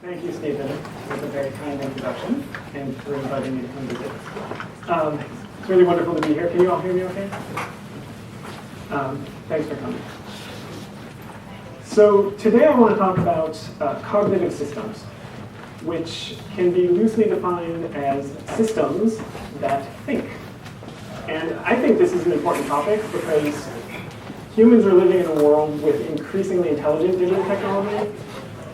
Thank you, Stephen, for the very kind introduction and for inviting me to come visit. It's really wonderful to be here. Can you all hear me okay? Thanks for coming. So today I want to talk about cognitive systems, which can be loosely defined as systems that think. And I think this is an important topic because humans are living in a world with increasingly intelligent digital technology.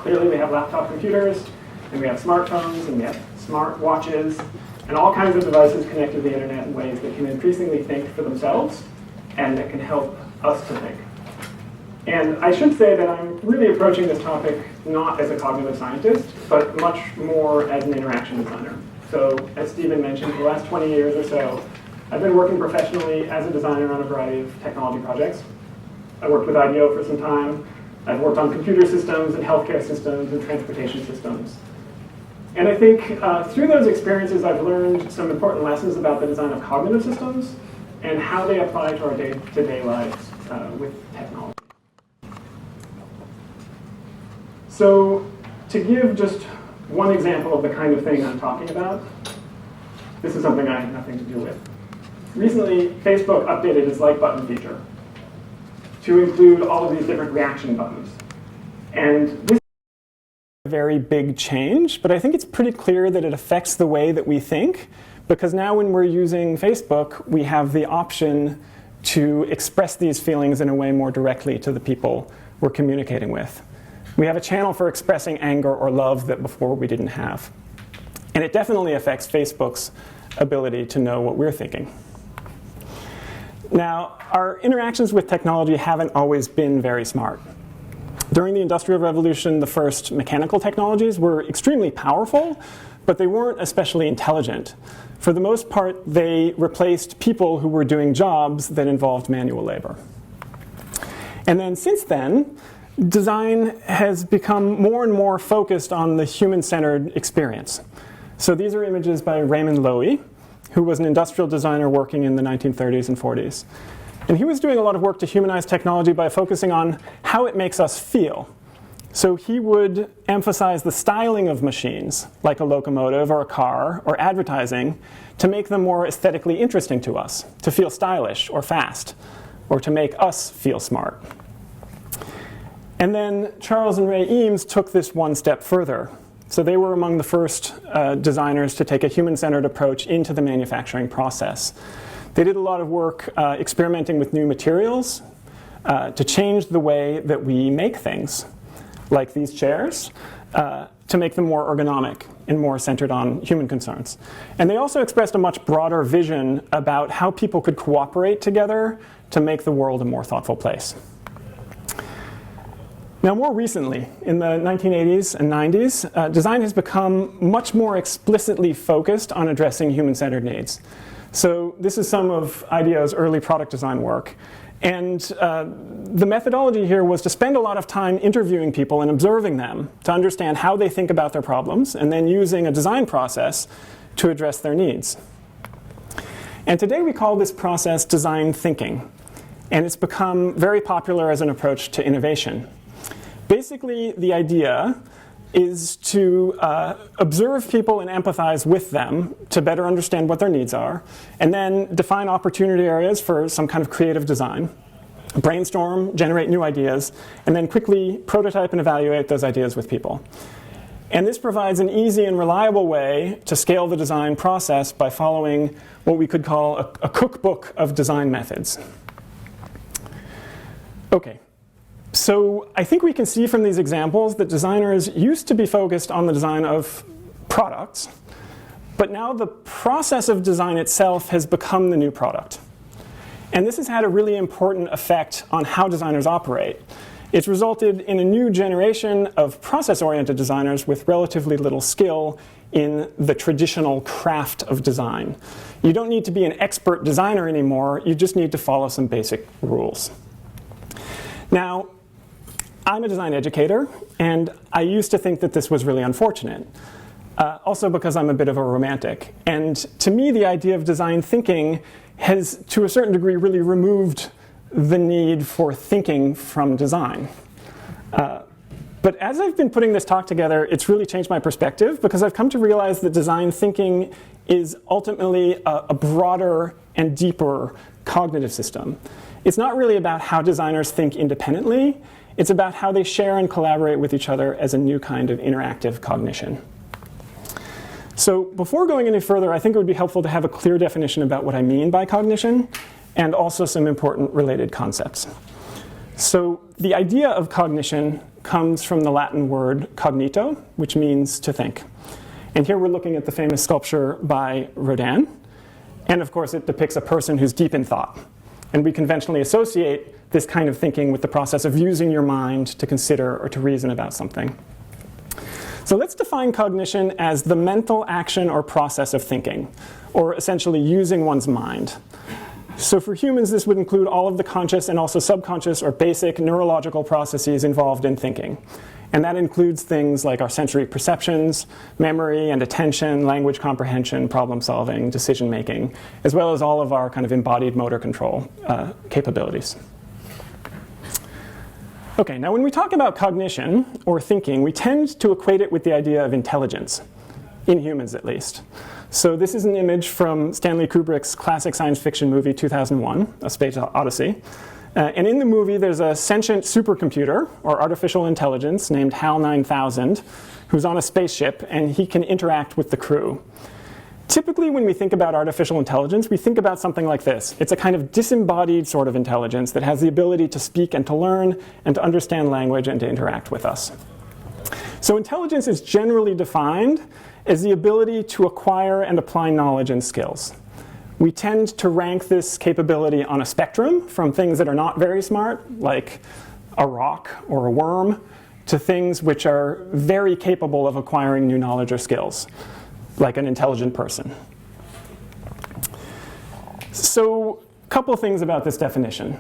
Clearly we have laptop computers, and we have smartphones, and we have smart watches, and all kinds of devices connected to the internet in ways that can increasingly think for themselves and that can help us to think. And I should say that I'm really approaching this topic not as a cognitive scientist, but much more as an interaction designer. So as Stephen mentioned, for the last 20 years or so, I've been working professionally as a designer on a variety of technology projects. I worked with IDEO for some time. I've worked on computer systems and healthcare systems and transportation systems. And I think through those experiences, I've learned some important lessons about the design of cognitive systems and how they apply to our day-to-day lives with technology. So to give just one example of the kind of thing I'm talking about, this is something I have nothing to do with. Recently, Facebook updated its like button feature to include all of these different reaction buttons. And this is a very big change, but I think it's pretty clear that it affects the way that we think, because now when we're using Facebook, we have the option to express these feelings in a way more directly to the people we're communicating with. We have a channel for expressing anger or love that before we didn't have. And it definitely affects Facebook's ability to know what we're thinking. Now, our interactions with technology haven't always been very smart. During the Industrial Revolution, the first mechanical technologies were extremely powerful, but they weren't especially intelligent. For the most part, they replaced people who were doing jobs that involved manual labor. And then since then, design has become more and more focused on the human-centered experience. So these are images by Raymond Loewy, who was an industrial designer working in the 1930s and 40s. And he was doing a lot of work to humanize technology by focusing on how it makes us feel. So he would emphasize the styling of machines, like a locomotive or a car or advertising, to make them more aesthetically interesting to us, to feel stylish or fast, or to make us feel smart. And then Charles and Ray Eames took this one step further. So they were among the first designers to take a human-centered approach into the manufacturing process. They did a lot of work experimenting with new materials to change the way that we make things, like these chairs, to make them more ergonomic and more centered on human concerns. And they also expressed a much broader vision about how people could cooperate together to make the world a more thoughtful place. Now, more recently, in the 1980s and 90s, design has become much more explicitly focused on addressing human-centered needs. So this is some of IDEO's early product design work. And the methodology here was to spend a lot of time interviewing people and observing them to understand how they think about their problems, and then using a design process to address their needs. And today we call this process design thinking. And it's become very popular as an approach to innovation. Basically, the idea is to observe people and empathize with them to better understand what their needs are, and then define opportunity areas for some kind of creative design, brainstorm, generate new ideas, and then quickly prototype and evaluate those ideas with people. And this provides an easy and reliable way to scale the design process by following what we could call a cookbook of design methods. Okay. So I think we can see from these examples that designers used to be focused on the design of products, but now the process of design itself has become the new product. And this has had a really important effect on how designers operate. It's resulted in a new generation of process-oriented designers with relatively little skill in the traditional craft of design. You don't need to be an expert designer anymore, you just need to follow some basic rules. Now, I'm a design educator, and I used to think that this was really unfortunate. Also because I'm a bit of a romantic. And to me, the idea of design thinking has, to a certain degree, really removed the need for thinking from design. But as I've been putting this talk together, it's really changed my perspective, because I've come to realize that design thinking is ultimately a broader and deeper cognitive system. It's not really about how designers think independently. It's about how they share and collaborate with each other as a new kind of interactive cognition. So before going any further, I think it would be helpful to have a clear definition about what I mean by cognition, and also some important related concepts. So the idea of cognition comes from the Latin word cognito, which means to think. And here we're looking at the famous sculpture by Rodin. And of course, it depicts a person who's deep in thought. And we conventionally associate this kind of thinking with the process of using your mind to consider or to reason about something. So let's define cognition as the mental action or process of thinking, or essentially using one's mind. So for humans, this would include all of the conscious and also subconscious or basic neurological processes involved in thinking. And that includes things like our sensory perceptions, memory and attention, language comprehension, problem solving, decision making, as well as all of our kind of embodied motor control capabilities. Okay, now when we talk about cognition or thinking, we tend to equate it with the idea of intelligence, in humans at least. So this is an image from Stanley Kubrick's classic science fiction movie 2001, A Space Odyssey. And in the movie, there's a sentient supercomputer, or artificial intelligence, named HAL 9000, who's on a spaceship, and he can interact with the crew. Typically, when we think about artificial intelligence, we think about something like this. It's a kind of disembodied sort of intelligence that has the ability to speak and to learn and to understand language and to interact with us. So intelligence is generally defined as the ability to acquire and apply knowledge and skills. We tend to rank this capability on a spectrum from things that are not very smart, like a rock or a worm, to things which are very capable of acquiring new knowledge or skills, like an intelligent person. So a couple of things about this definition.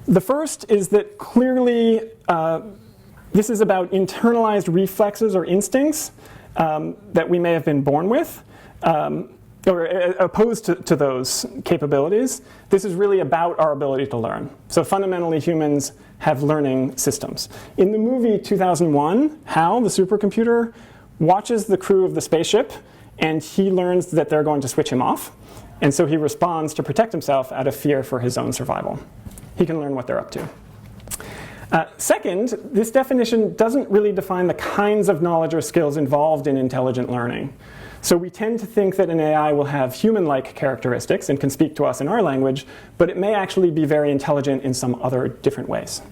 The first is that clearly this is about internalized reflexes or instincts that we may have been born with, or opposed to those capabilities. This is really about our ability to learn. So fundamentally, humans have learning systems. In the movie 2001, HAL, the supercomputer, watches the crew of the spaceship, and he learns that they're going to switch him off. And so he responds to protect himself out of fear for his own survival. He can learn what they're up to. Second, this definition doesn't really define the kinds of knowledge or skills involved in intelligent learning. So we tend to think that an AI will have human-like characteristics and can speak to us in our language, but it may actually be very intelligent in some other different ways.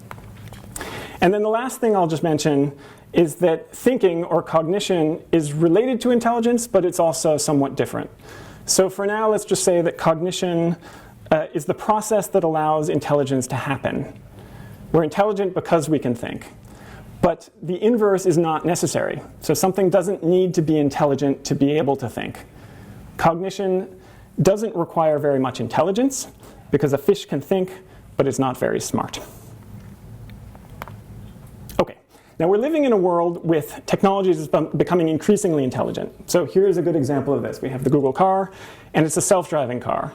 And then the last thing I'll just mention is that thinking or cognition is related to intelligence, but it's also somewhat different. So for now, let's just say that cognition is the process that allows intelligence to happen. We're intelligent because we can think. But the inverse is not necessary. So something doesn't need to be intelligent to be able to think. Cognition doesn't require very much intelligence, because a fish can think, but it's not very smart. Okay, now we're living in a world with technologies becoming increasingly intelligent. So here's a good example of this. We have the Google car, and it's a self-driving car.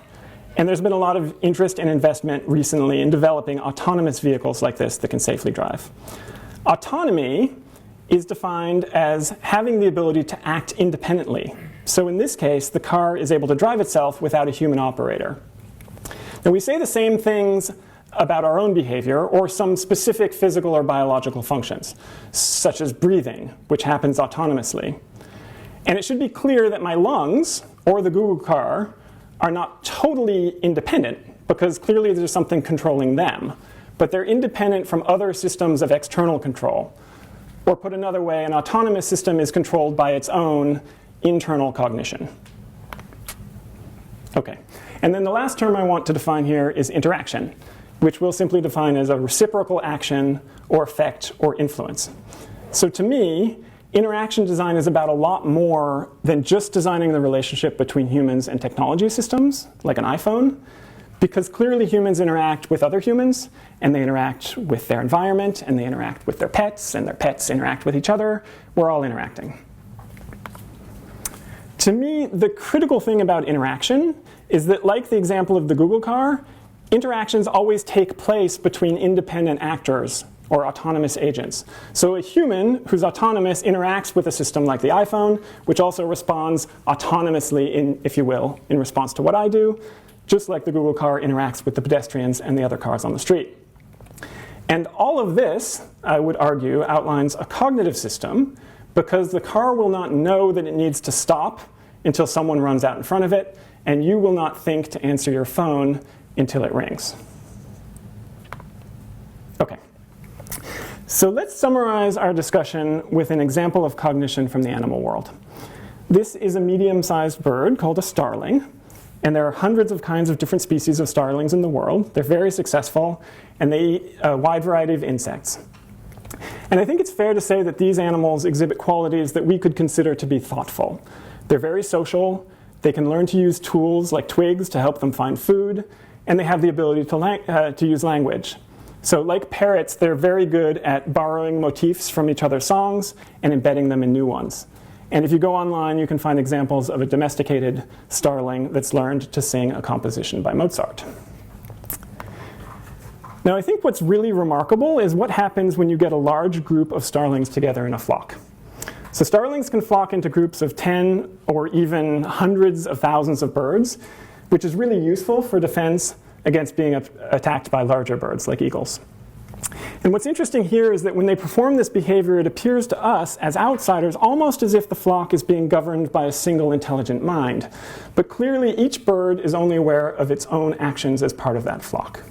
And there's been a lot of interest and investment recently in developing autonomous vehicles like this that can safely drive. Autonomy is defined as having the ability to act independently. So in this case, the car is able to drive itself without a human operator. Now we say the same things about our own behavior or some specific physical or biological functions, such as breathing, which happens autonomously. And it should be clear that my lungs, or the Google car, are not totally independent, because clearly there's something controlling them. But they're independent from other systems of external control. Or put another way, an autonomous system is controlled by its own internal cognition. Okay, and then the last term I want to define here is interaction, which we'll simply define as a reciprocal action or effect or influence. So to me, interaction design is about a lot more than just designing the relationship between humans and technology systems, like an iPhone, because clearly humans interact with other humans, and they interact with their environment, and they interact with their pets, and their pets interact with each other. We're all interacting. To me, the critical thing about interaction is that, like the example of the Google car, interactions always take place between independent actors or autonomous agents. So a human who's autonomous interacts with a system like the iPhone, which also responds autonomously, if you will, in response to what I do, just like the Google car interacts with the pedestrians and the other cars on the street. And all of this, I would argue, outlines a cognitive system, because the car will not know that it needs to stop until someone runs out in front of it, and you will not think to answer your phone until it rings. Okay. So let's summarize our discussion with an example of cognition from the animal world. This is a medium-sized bird called a starling, and there are hundreds of kinds of different species of starlings in the world. They're very successful, and they eat a wide variety of insects. And I think it's fair to say that these animals exhibit qualities that we could consider to be thoughtful. They're very social, they can learn to use tools like twigs to help them find food, and they have the ability to use language. So like parrots, they're very good at borrowing motifs from each other's songs and embedding them in new ones. And if you go online, you can find examples of a domesticated starling that's learned to sing a composition by Mozart. Now, I think what's really remarkable is what happens when you get a large group of starlings together in a flock. So starlings can flock into groups of 10 or even hundreds of thousands of birds, which is really useful for defense against being attacked by larger birds like eagles. And what's interesting here is that when they perform this behavior, it appears to us as outsiders almost as if the flock is being governed by a single intelligent mind. But clearly each bird is only aware of its own actions as part of that flock.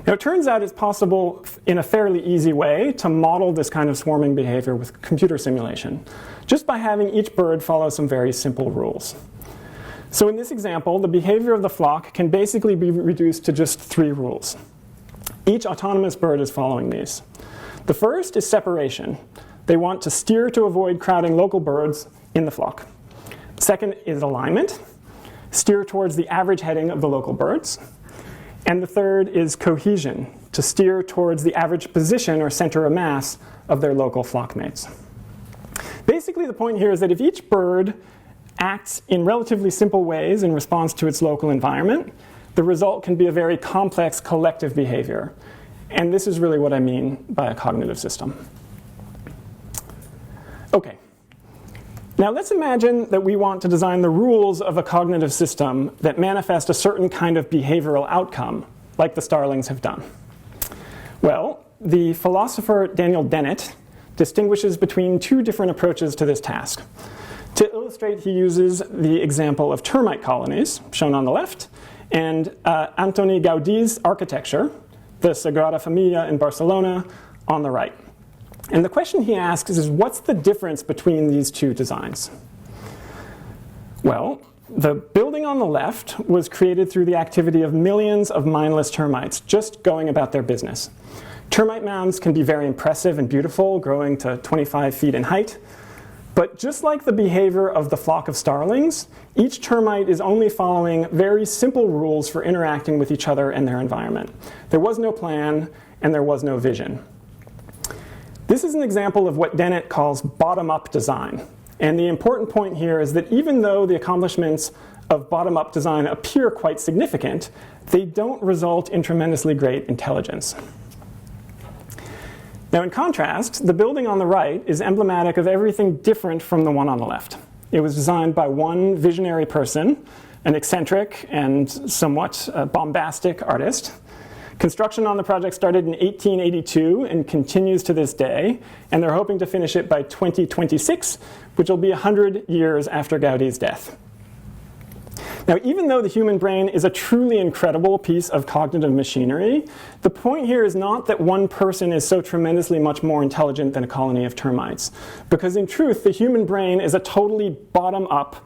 Now, it turns out it's possible in a fairly easy way to model this kind of swarming behavior with computer simulation, just by having each bird follow some very simple rules. So in this example, the behavior of the flock can basically be reduced to just 3 rules. Each autonomous bird is following these. The first is separation. They want to steer to avoid crowding local birds in the flock. Second is alignment. Steer towards the average heading of the local birds. And the third is cohesion, to steer towards the average position or center of mass of their local flock mates. Basically, the point here is that if each bird acts in relatively simple ways in response to its local environment, the result can be a very complex collective behavior. And this is really what I mean by a cognitive system. Okay. Now let's imagine that we want to design the rules of a cognitive system that manifest a certain kind of behavioral outcome, like the starlings have done. Well, the philosopher Daniel Dennett distinguishes between 2 different approaches to this task. To illustrate, he uses the example of termite colonies, shown on the left, and Antoni Gaudi's architecture, the Sagrada Familia in Barcelona, on the right. And the question he asks is, what's the difference between these 2 designs? Well, the building on the left was created through the activity of millions of mindless termites just going about their business. Termite mounds can be very impressive and beautiful, growing to 25 feet in height. But just like the behavior of the flock of starlings, each termite is only following very simple rules for interacting with each other and their environment. There was no plan, and there was no vision. This is an example of what Dennett calls bottom-up design. And the important point here is that even though the accomplishments of bottom-up design appear quite significant, they don't result in tremendously great intelligence. Now, in contrast, the building on the right is emblematic of everything different from the one on the left. It was designed by one visionary person, an eccentric and somewhat bombastic artist. Construction on the project started in 1882 and continues to this day, and they're hoping to finish it by 2026, which will be 100 years after Gaudi's death. Now, even though the human brain is a truly incredible piece of cognitive machinery, the point here is not that one person is so tremendously much more intelligent than a colony of termites. Because in truth, the human brain is a totally bottom-up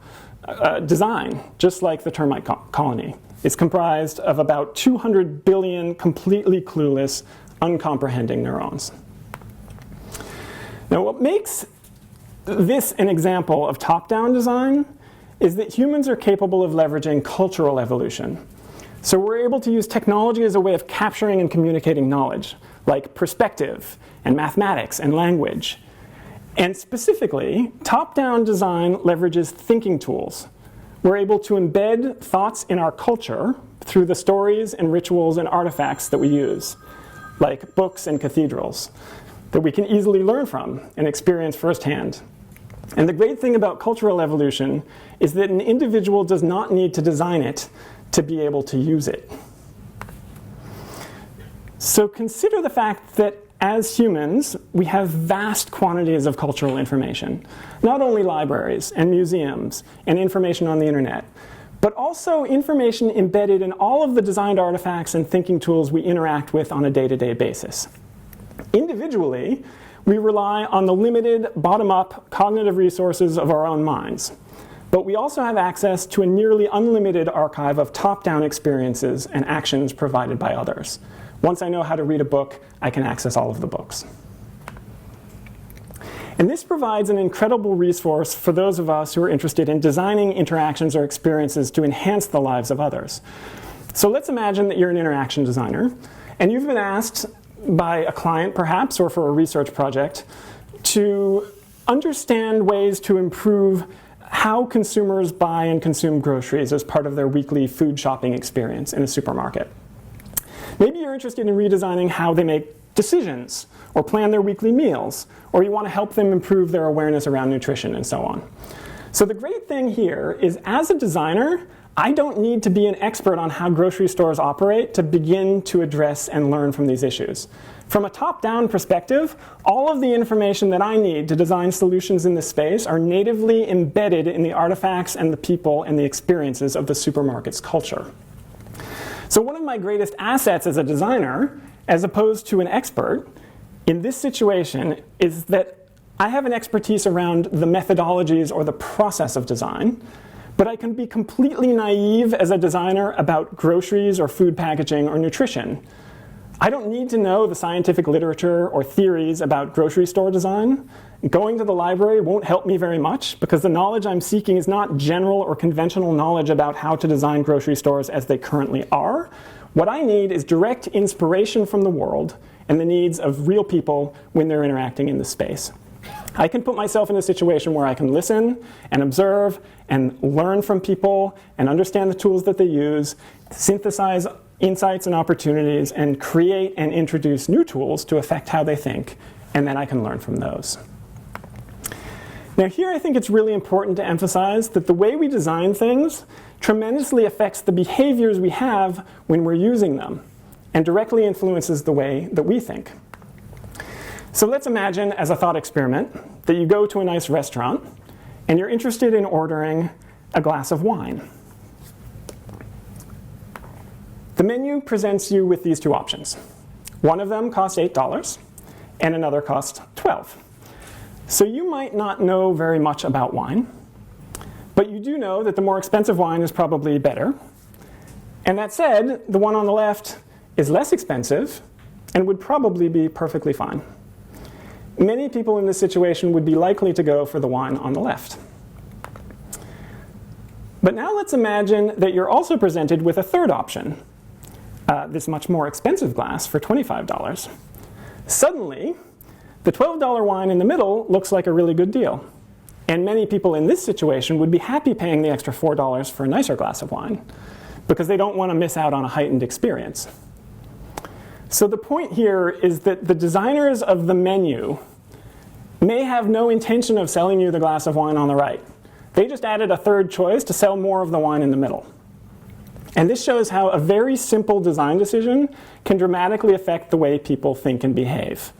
design, just like the termite colony. It's comprised of about 200 billion completely clueless, uncomprehending neurons. Now, what makes this an example of top-down design is that humans are capable of leveraging cultural evolution. So we're able to use technology as a way of capturing and communicating knowledge, like perspective and mathematics and language. And specifically, top-down design leverages thinking tools. We're able to embed thoughts in our culture through the stories and rituals and artifacts that we use. like books and cathedrals, that we can easily learn from and experience firsthand. And the great thing about cultural evolution is that an individual does not need to design it to be able to use it. So consider the fact that as humans, we have vast quantities of cultural information, not only libraries and museums and information on the internet, but also information embedded in all of the designed artifacts and thinking tools we interact with on a day-to-day basis. Individually, we rely on the limited bottom-up cognitive resources of our own minds, but we also have access to a nearly unlimited archive of top-down experiences and actions provided by others. Once I know how to read a book, I can access all of the books. And this provides an incredible resource for those of us who are interested in designing interactions or experiences to enhance the lives of others. So let's imagine that you're an interaction designer, and you've been asked by a client, perhaps, or for a research project, to understand ways to improve how consumers buy and consume groceries as part of their weekly food shopping experience in a supermarket. Maybe you're interested in redesigning how they make decisions or plan their weekly meals, or you want to help them improve their awareness around nutrition and so on. So the great thing here is, as a designer, I don't need to be an expert on how grocery stores operate to begin to address and learn from these issues. From a top-down perspective, all of the information that I need to design solutions in this space are natively embedded in the artifacts and the people and the experiences of the supermarket's culture. So one of my greatest assets as a designer, as opposed to an expert, in this situation is that I have an expertise around the methodologies or the process of design, but I can be completely naive as a designer about groceries or food packaging or nutrition. I don't need to know the scientific literature or theories about grocery store design. Going to the library won't help me very much because the knowledge I'm seeking is not general or conventional knowledge about how to design grocery stores as they currently are. What I need is direct inspiration from the world and the needs of real people when they're interacting in this space. I can put myself in a situation where I can listen and observe and learn from people and understand the tools that they use, synthesize insights and opportunities, and create and introduce new tools to affect how they think, and then I can learn from those. Now here I think it's really important to emphasize that the way we design things tremendously affects the behaviors we have when we're using them, and directly influences the way that we think. So let's imagine, as a thought experiment, that you go to a nice restaurant and you're interested in ordering a glass of wine. The menu presents you with these two options. One of them costs $8 and another costs $12. So you might not know very much about wine, but you do know that the more expensive wine is probably better. And that said, the one on the left is less expensive and would probably be perfectly fine. Many people in this situation would be likely to go for the wine on the left. But now let's imagine that you're also presented with a third option, this much more expensive glass for $25. Suddenly, the $12 wine in the middle looks like a really good deal. And many people in this situation would be happy paying the extra $4 for a nicer glass of wine because they don't want to miss out on a heightened experience. So the point here is that the designers of the menu may have no intention of selling you the glass of wine on the right. They just added a third choice to sell more of the wine in the middle. And this shows how a very simple design decision can dramatically affect the way people think and behave.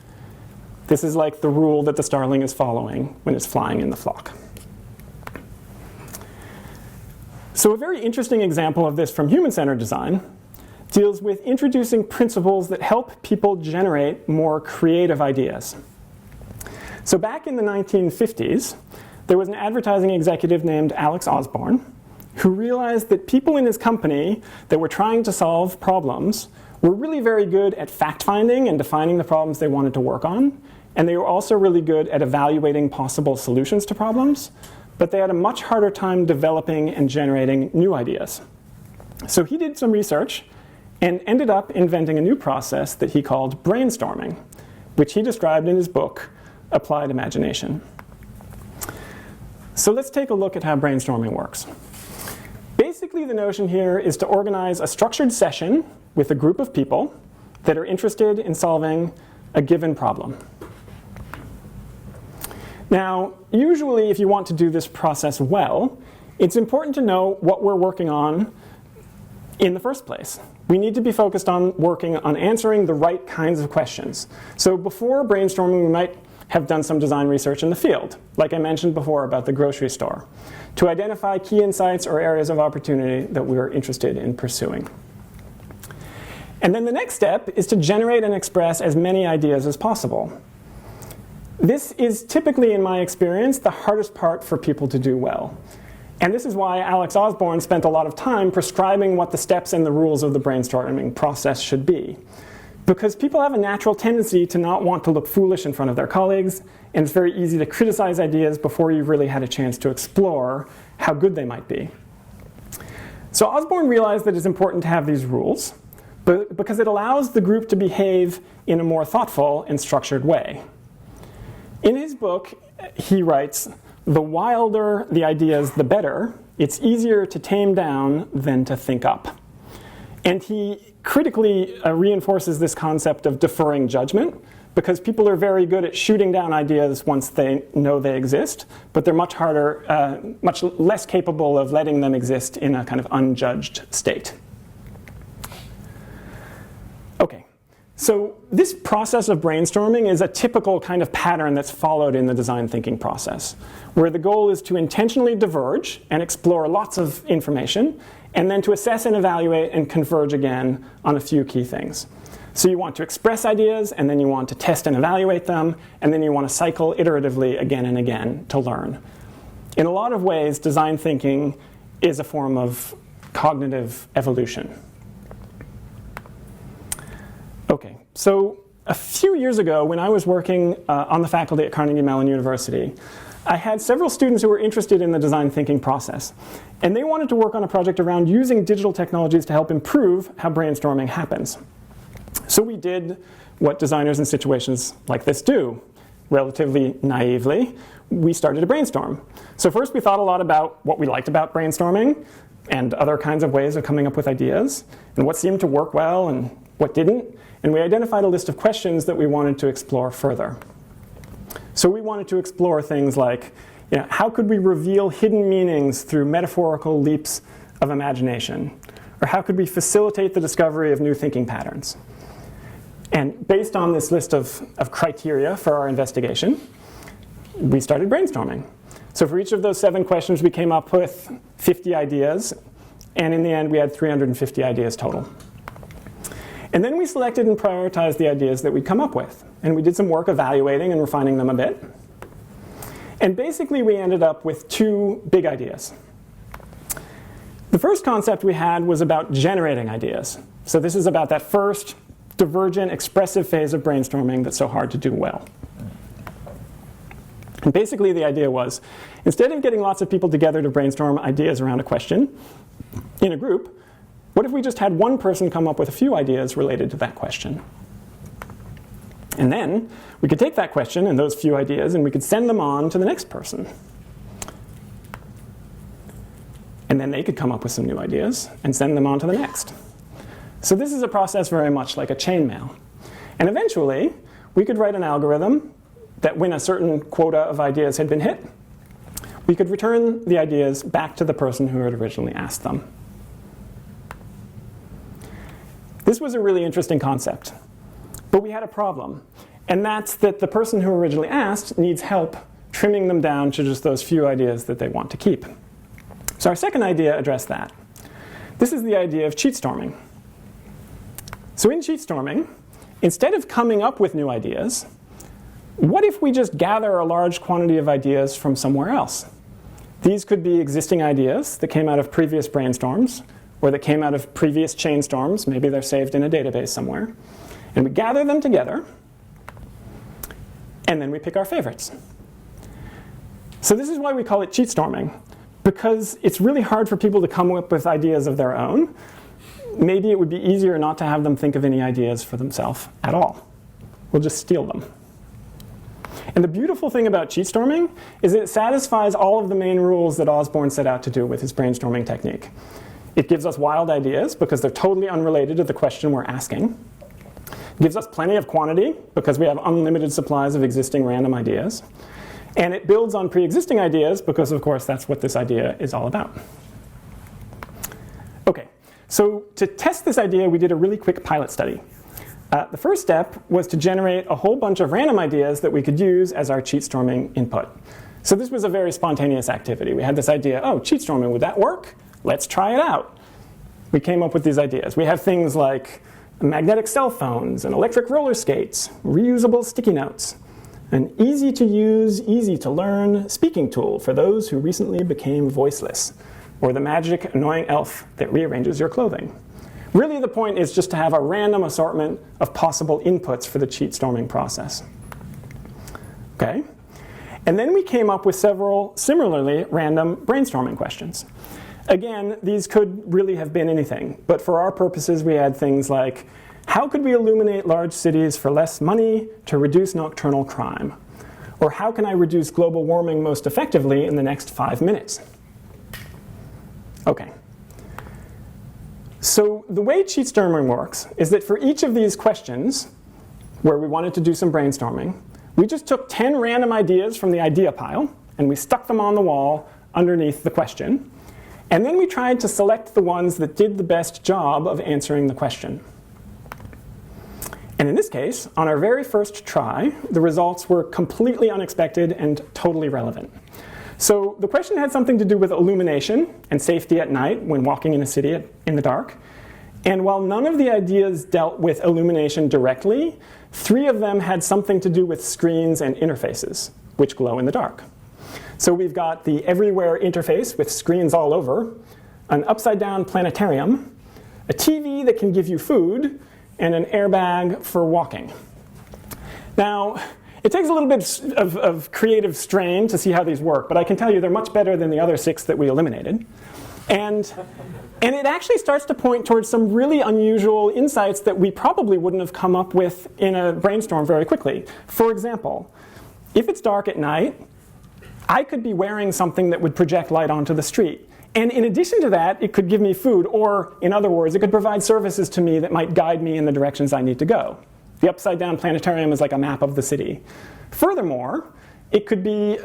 This is like the rule that the starling is following when it's flying in the flock. So a very interesting example of this from human-centered design deals with introducing principles that help people generate more creative ideas. So back in the 1950s, there was an advertising executive named Alex Osborne who realized that people in his company that were trying to solve problems were really very good at fact-finding and defining the problems they wanted to work on, and they were also really good at evaluating possible solutions to problems, but they had a much harder time developing and generating new ideas. So he did some research and ended up inventing a new process that he called brainstorming, which he described in his book, Applied Imagination. So let's take a look at how brainstorming works. Basically, the notion here is to organize a structured session with a group of people, that are interested in solving a given problem. Now, usually if you want to do this process well, it's important to know what we're working on in the first place. We need to be focused on working on answering the right kinds of questions. So before brainstorming, we might have done some design research in the field, like I mentioned before about the grocery store, to identify key insights or areas of opportunity that we are interested in pursuing. And then the next step is to generate and express as many ideas as possible. This is typically, in my experience, the hardest part for people to do well. And this is why Alex Osborne spent a lot of time prescribing what the steps and the rules of the brainstorming process should be. Because people have a natural tendency to not want to look foolish in front of their colleagues, and it's very easy to criticize ideas before you've really had a chance to explore how good they might be. So Osborne realized that it's important to have these rules, because it allows the group to behave in a more thoughtful and structured way. In his book, he writes, "The wilder the ideas, the better. It's easier to tame down than to think up." And he critically reinforces this concept of deferring judgment, because people are very good at shooting down ideas once they know they exist, but they're much less capable of letting them exist in a kind of unjudged state. Okay, so this process of brainstorming is a typical kind of pattern that's followed in the design thinking process, where the goal is to intentionally diverge and explore lots of information, and then to assess and evaluate and converge again on a few key things. So you want to express ideas, and then you want to test and evaluate them, and then you want to cycle iteratively again and again to learn. In a lot of ways, design thinking is a form of cognitive evolution. Okay, so a few years ago, when I was working on the faculty at Carnegie Mellon University, I had several students who were interested in the design thinking process. And they wanted to work on a project around using digital technologies to help improve how brainstorming happens. So we did what designers in situations like this do. Relatively naively, we started to brainstorm. So first we thought a lot about what we liked about brainstorming and other kinds of ways of coming up with ideas, and what seemed to work well and what didn't. And we identified a list of questions that we wanted to explore further. So we wanted to explore things like, how could we reveal hidden meanings through metaphorical leaps of imagination? Or how could we facilitate the discovery of new thinking patterns? And based on this list of criteria for our investigation, we started brainstorming. So for each of those 7 questions, we came up with 50 ideas. And in the end, we had 350 ideas total. And then we selected and prioritized the ideas that we'd come up with. And we did some work evaluating and refining them a bit. And basically, we ended up with 2 big ideas. The first concept we had was about generating ideas. So this is about that first divergent, expressive phase of brainstorming that's so hard to do well. And basically, the idea was, instead of getting lots of people together to brainstorm ideas around a question in a group, what if we just had one person come up with a few ideas related to that question? And then we could take that question and those few ideas and we could send them on to the next person. And then they could come up with some new ideas and send them on to the next. So this is a process very much like a chainmail. And eventually, we could write an algorithm that when a certain quota of ideas had been hit, we could return the ideas back to the person who had originally asked them. This was a really interesting concept, but we had a problem, and that's that the person who originally asked needs help trimming them down to just those few ideas that they want to keep. So our second idea addressed that. This is the idea of cheat storming. So in cheat storming, instead of coming up with new ideas, what if we just gather a large quantity of ideas from somewhere else? These could be existing ideas that came out of previous brainstorms, or that came out of previous chain storms. Maybe they're saved in a database somewhere. And we gather them together, and then we pick our favorites. So this is why we call it cheat storming, because it's really hard for people to come up with ideas of their own. Maybe it would be easier not to have them think of any ideas for themselves at all. We'll just steal them. And the beautiful thing about cheat storming is it satisfies all of the main rules that Osborne set out to do with his brainstorming technique. It gives us wild ideas because they're totally unrelated to the question we're asking. gives us plenty of quantity because we have unlimited supplies of existing random ideas. And it builds on pre-existing ideas because, of course, that's what this idea is all about. Okay, so to test this idea, we did a really quick pilot study. The first step was to generate a whole bunch of random ideas that we could use as our cheat storming input. So this was a very spontaneous activity. We had this idea, oh, cheat storming, would that work? Let's try it out. We came up with these ideas. We have things like magnetic cell phones and electric roller skates, reusable sticky notes, an easy-to-use, easy-to-learn speaking tool for those who recently became voiceless, or the magic annoying elf that rearranges your clothing. Really, the point is just to have a random assortment of possible inputs for the cheat storming process. Okay? And then we came up with several similarly random brainstorming questions. Again, these could really have been anything, but for our purposes, we had things like, how could we illuminate large cities for less money to reduce nocturnal crime? Or how can I reduce global warming most effectively in the next 5 minutes? Okay. So the way cheat storming works is that for each of these questions, where we wanted to do some brainstorming, we just took 10 random ideas from the idea pile, and we stuck them on the wall underneath the question. And then we tried to select the ones that did the best job of answering the question. And in this case, on our very first try, the results were completely unexpected and totally relevant. So the question had something to do with illumination and safety at night when walking in a city in the dark. And while none of the ideas dealt with illumination directly, 3 of them had something to do with screens and interfaces, which glow in the dark. So we've got the everywhere interface with screens all over, an upside-down planetarium, a TV that can give you food, and an airbag for walking. Now, it takes a little bit of creative strain to see how these work, but I can tell you they're much better than the other 6 that we eliminated. And it actually starts to point towards some really unusual insights that we probably wouldn't have come up with in a brainstorm very quickly. For example, if it's dark at night, I could be wearing something that would project light onto the street. And in addition to that, it could give me food, or in other words, it could provide services to me that might guide me in the directions I need to go. The upside-down planetarium is like a map of the city. Furthermore, it could be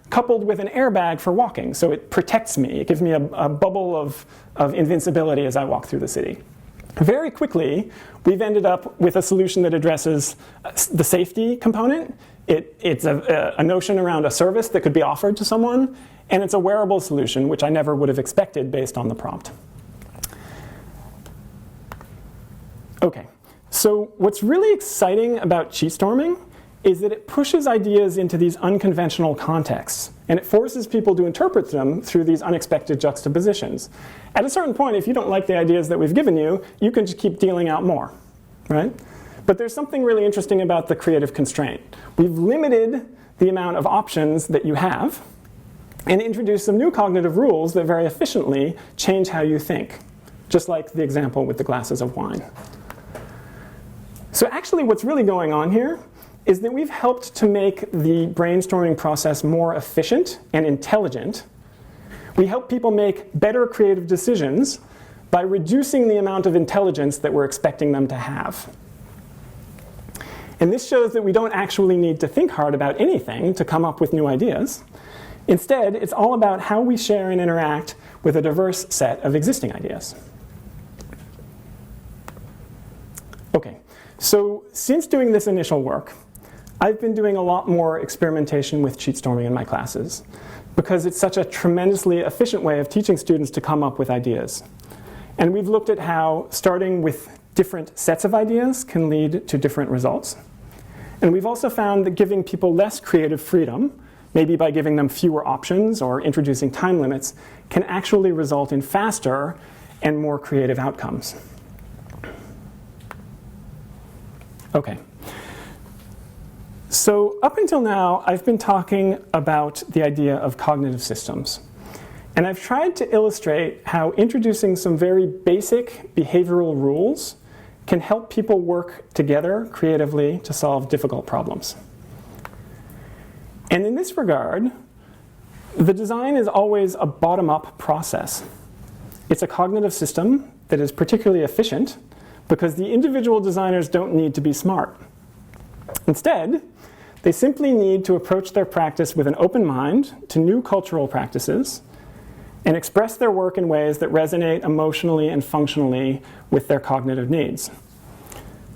coupled with an airbag for walking, so it protects me. It gives me a bubble of invincibility as I walk through the city. Very quickly, we've ended up with a solution that addresses the safety component. It's a notion around a service that could be offered to someone, and it's a wearable solution, which I never would have expected based on the prompt. Okay, so what's really exciting about cheat storming is that it pushes ideas into these unconventional contexts, and it forces people to interpret them through these unexpected juxtapositions. At a certain point, if you don't like the ideas that we've given you, you can just keep dealing out more, right? But there's something really interesting about the creative constraint. We've limited the amount of options that you have and introduced some new cognitive rules that very efficiently change how you think, just like the example with the glasses of wine. So actually what's really going on here is that we've helped to make the brainstorming process more efficient and intelligent. We help people make better creative decisions by reducing the amount of intelligence that we're expecting them to have. And this shows that we don't actually need to think hard about anything to come up with new ideas. Instead, it's all about how we share and interact with a diverse set of existing ideas. Okay, so since doing this initial work, I've been doing a lot more experimentation with cheat storming in my classes because it's such a tremendously efficient way of teaching students to come up with ideas. And we've looked at how starting with different sets of ideas can lead to different results. And we've also found that giving people less creative freedom, maybe by giving them fewer options or introducing time limits, can actually result in faster and more creative outcomes. Okay. So up until now, I've been talking about the idea of cognitive systems. And I've tried to illustrate how introducing some very basic behavioral rules can help people work together creatively to solve difficult problems. And in this regard, the design is always a bottom-up process. It's a cognitive system that is particularly efficient because the individual designers don't need to be smart. Instead, they simply need to approach their practice with an open mind to new cultural practices and express their work in ways that resonate emotionally and functionally with their cognitive needs.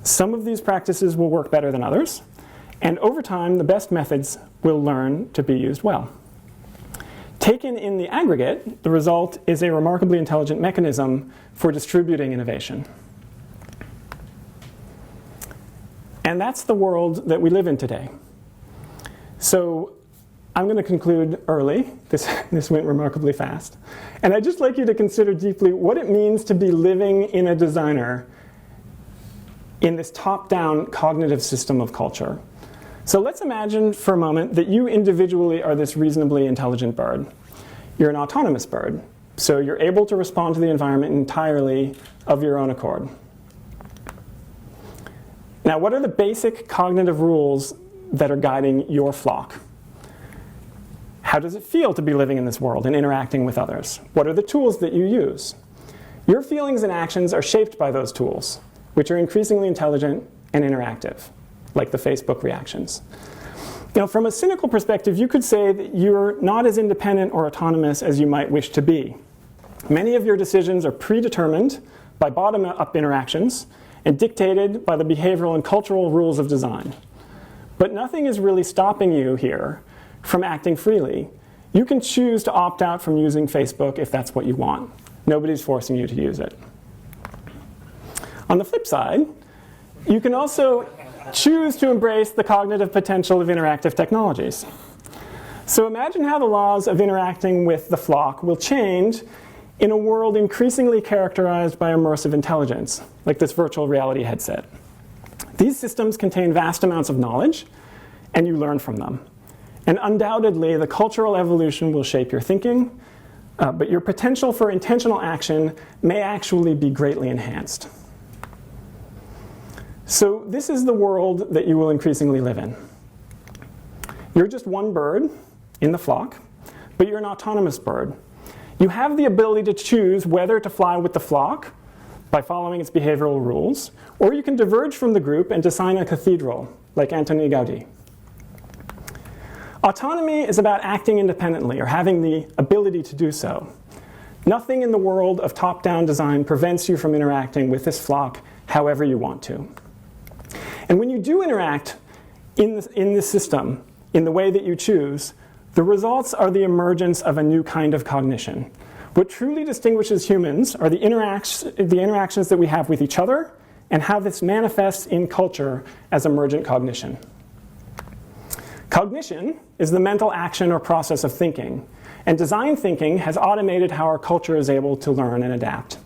Some of these practices will work better than others, and over time, the best methods will learn to be used well. Taken in the aggregate, the result is a remarkably intelligent mechanism for distributing innovation. And that's the world that we live in today. So I'm going to conclude early. This went remarkably fast. And I'd just like you to consider deeply what it means to be living in a designer in this top-down cognitive system of culture. So let's imagine for a moment that you individually are this reasonably intelligent bird. You're an autonomous bird, so you're able to respond to the environment entirely of your own accord. Now, what are the basic cognitive rules that are guiding your flock? How does it feel to be living in this world and interacting with others? What are the tools that you use? Your feelings and actions are shaped by those tools, which are increasingly intelligent and interactive, like the Facebook reactions. Now, from a cynical perspective, you could say that you're not as independent or autonomous as you might wish to be. Many of your decisions are predetermined by bottom-up interactions and dictated by the behavioral and cultural rules of design. But nothing is really stopping you here from acting freely. You can choose to opt out from using Facebook if that's what you want. Nobody's forcing you to use it. On the flip side, you can also choose to embrace the cognitive potential of interactive technologies. So imagine how the laws of interacting with the flock will change in a world increasingly characterized by immersive intelligence, like this virtual reality headset. These systems contain vast amounts of knowledge, and you learn from them. And undoubtedly, the cultural evolution will shape your thinking, but your potential for intentional action may actually be greatly enhanced. So this is the world that you will increasingly live in. You're just one bird in the flock, but you're an autonomous bird. You have the ability to choose whether to fly with the flock by following its behavioral rules, or you can diverge from the group and design a cathedral, like Antoni Gaudí. Autonomy is about acting independently, or having the ability to do so. Nothing in the world of top-down design prevents you from interacting with this flock however you want to. And when you do interact in this system, in the way that you choose, the results are the emergence of a new kind of cognition. What truly distinguishes humans are the interactions that we have with each other and how this manifests in culture as emergent cognition. Cognition is the mental action or process of thinking, and design thinking has automated how our culture is able to learn and adapt.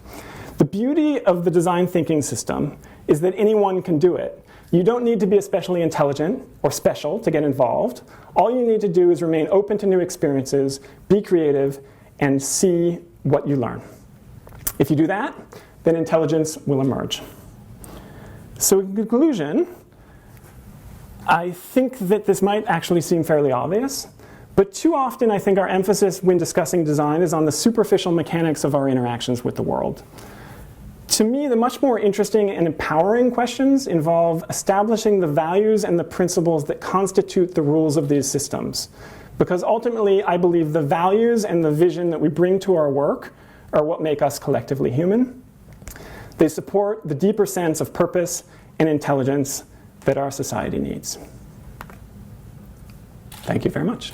The beauty of the design thinking system is that anyone can do it. You don't need to be especially intelligent or special to get involved. All you need to do is remain open to new experiences, be creative, and see what you learn. If you do that, then intelligence will emerge. So in conclusion, I think that this might actually seem fairly obvious, but too often I think our emphasis when discussing design is on the superficial mechanics of our interactions with the world. To me, the much more interesting and empowering questions involve establishing the values and the principles that constitute the rules of these systems. Because ultimately, I believe the values and the vision that we bring to our work are what make us collectively human. They support the deeper sense of purpose and intelligence that our society needs. Thank you very much.